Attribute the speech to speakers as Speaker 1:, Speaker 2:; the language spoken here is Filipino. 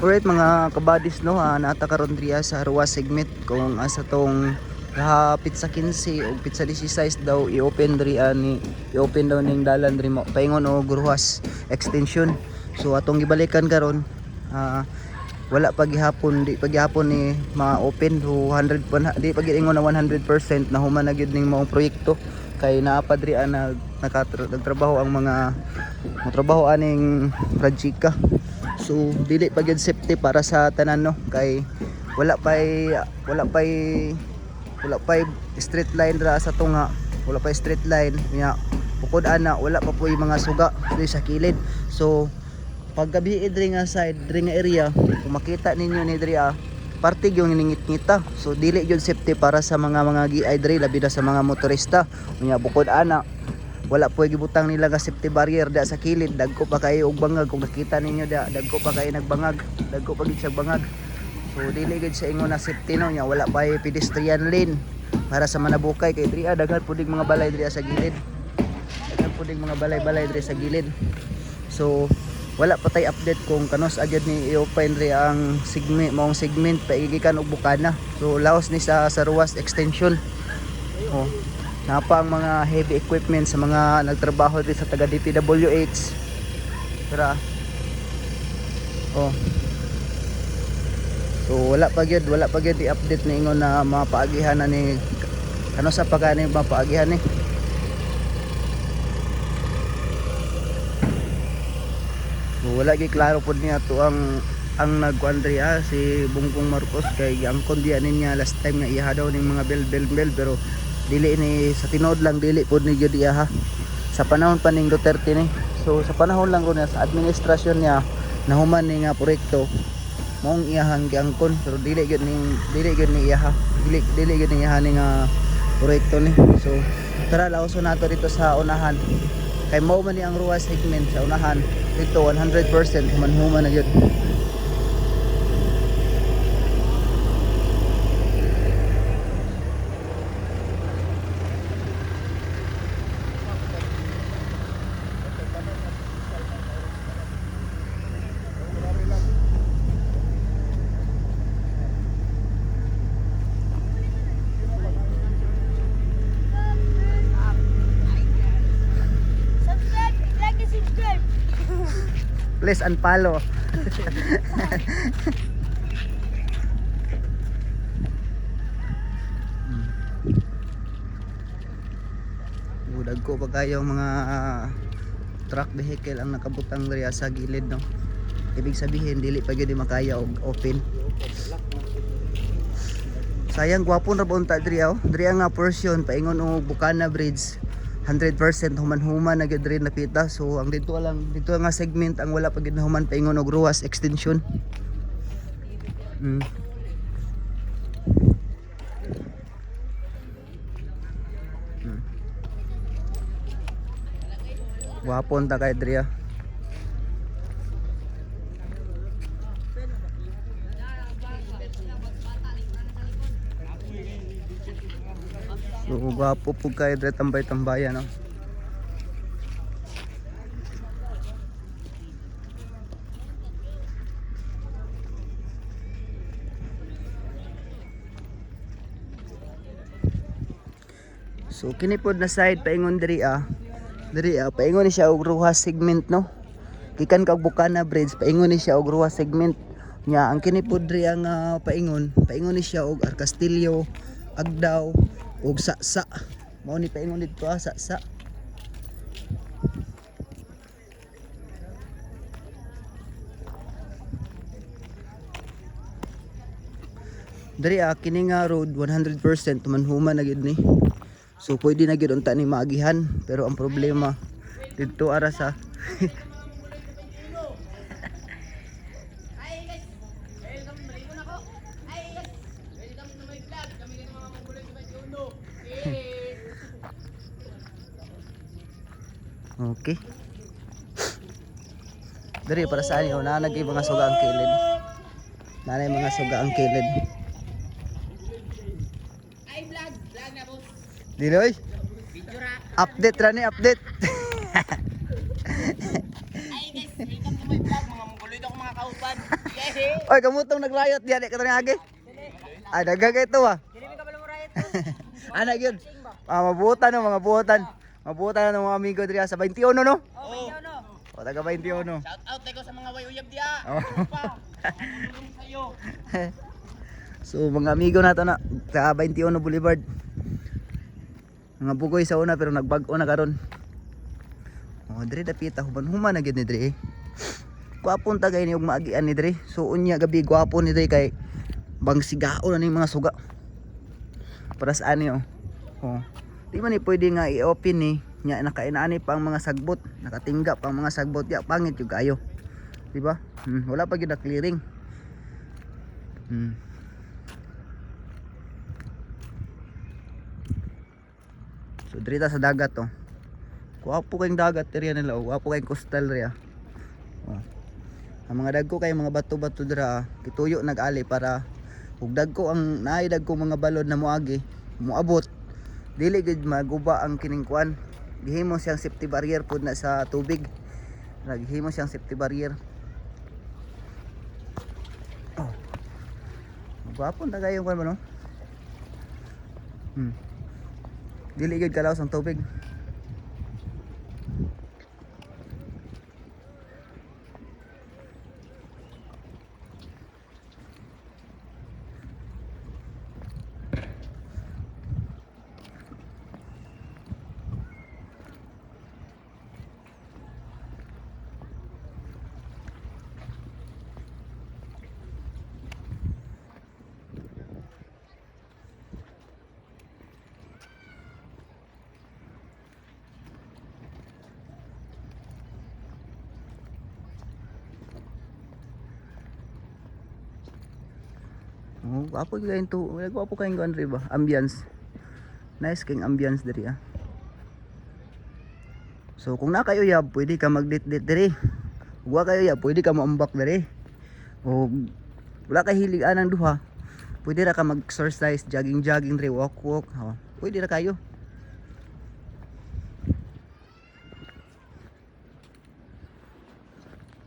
Speaker 1: Alright mga kabadis no, nata karon driya sa Ruas segment kung asa tong pizza 15 o pizza 16 daw i-open daw ning dalan diri mo paingon o Ruas extension. So atong gibalikan karon wala pa gihapon, di pa gihapon ni ma-open 200 di pa gid ingon na 100% na human na gyud ning maong proyekto kay naa pa diri nagtrabaho ang mga trabaho aning Rajika. So dili pa gyud safety para sa tanan no kay wala pay street line ra sa tunga, wala pay street line nya bukod ana wala pa po yung mga suga diri sa kilid. So pag gabi diri nga side diri nga area kung makita ninyo ni diri parte yung ningit-ngita. So dili gyud safety para sa mga giay diri labi na sa mga motorista nya bukod ana wala po gibutang nila nga safety barrier da sa kilid. Dagko pa kayo og bangag kung nakita ninyo dagko pa kayo nagbangag, dagko pa gid sa bangag. So dili gid sa ingon na safety no nya wala pa pedestrian lane para sa manabukay kay diri daghan pud mga balay diri sa gilid, daghan pud mga balay diri sa gilid. So wala pa tay update kung kanos agad ni i-open diri ang segment paigikan og Bukana. So laos ni sa Ruas extension. Napa ang mga heavy equipment sa mga nagtrabaho dito sa taga DPWH. Tara. So wala pa gyud i-update na ingon na mapaagihan na ni ano sa pagani mapaagihan ni. So wala gyud klaro pud niya to ang nagkuandria si Bongbong Marcos kay giangkon diya niya last time nga iha daw ning mga bell pero dili ni sa tinod lang dili pod ni gyud iya sa panahon pa ning Duterte ni. So sa panahon lang ron sa administrasyon niya nahuman ni nga proyekto maong iyahang giangkon pero dili gyud ni iya ni nga proyekto ni. So tara laoso nato dito sa unahan kay mao man ni ang Ruas segment sa unahan dito 100% human na gyud. Please unfollow. Dagko pa kayo mga truck vehicle ang nakabutang diri sa gilid no. Ibig sabihin dili pa gyud makaya og open. Sayang gwapon ra bunta diri diri nga portion paingon og Bukana Bridge 100% human na gyud rin napita. So ang dito nga segment ang wala pa gyud human paingon og Ruas extension. Wapon ta kay diri. So gwapo po kayo dre tambay-tambayan no. So kini pod na side paingon diri paingon ni siya og Ruas segment no. Gikan kag Bukana Bridge paingon ni siya og Ruas segment nya ang kini pod diri ang paingon ni siya og Castillo, Agdao og Saksa. Mao ni paingon dito Saksa. Diri kini nga road 100% human na gyud ni. So pwede na gyud unta ni maagihan pero ang problema dito ara sa Okay. Dari para saan yun? Nanagay mga suga ang kilid. Nanay mga suga ang kilid.
Speaker 2: Ay vlog na boss.
Speaker 1: Dinoy? Update ra ni update.
Speaker 2: Ay guys, welcome to my vlog mga mongoloid ako mga kauban.
Speaker 1: Oy, kamutong nagrayot diyan ka tani agi. Ay dagag ito ah.
Speaker 2: Dili ka pala mo riot.
Speaker 1: Ana gyud. Mabutan no mga butan. Mabutan ng mga amigo diri sa 21 no.
Speaker 2: Oh, no.
Speaker 1: O taga 21.
Speaker 2: Shout out tayo sa mga wayuyab diya.
Speaker 1: Oh.
Speaker 2: Pa. Tulong sa'yo.
Speaker 1: So mga amigo nato na sa 21 Boulevard. Mga bugoy sa una pero nagbag-o na karon. Oh, diri dapita human na gyud ni diri. Gwapon tagay ni og maagian ni diri. So unya gabi gwapo ni diri kay bang sigao na ning mga suga. Para sa ani oh. Oh. Di man ni pwede nga i-open ni nya nakainaani pa ang mga sagbot, nakatingga pa ang mga sagbot ya pangit yung kayo. Di ba? Wala pa gyud na clearing. So dito sa dagat to. Kuwapo kayong dagat area nila, kuwapo kayong coastal area. Oh. Ang mga dagko kay mga bato-bato dira, kituyo nag-ali para ug dagko ang naay dagko mga balod na moagi, moabot. Dili gid maguba ang kining kuan. Gihimo siyang safety barrier pud na sa tubig. Naghimo siyang safety barrier. Oh. Gwapon ta kayo kuan no? Dili gid kalaos ang tubig. Oh, gwapo gyud to. Gwapo kayong kuan ba? Ambience. Nice king ambience diri ah. So kung na kayo yab, pwede ka mag-date diri. Wa kayo yab, pwede ka maambak diri. O wala ka hilig anang duha. Pwede ra ka mag-exercise, jogging diri, walk. Pwede ra kayo.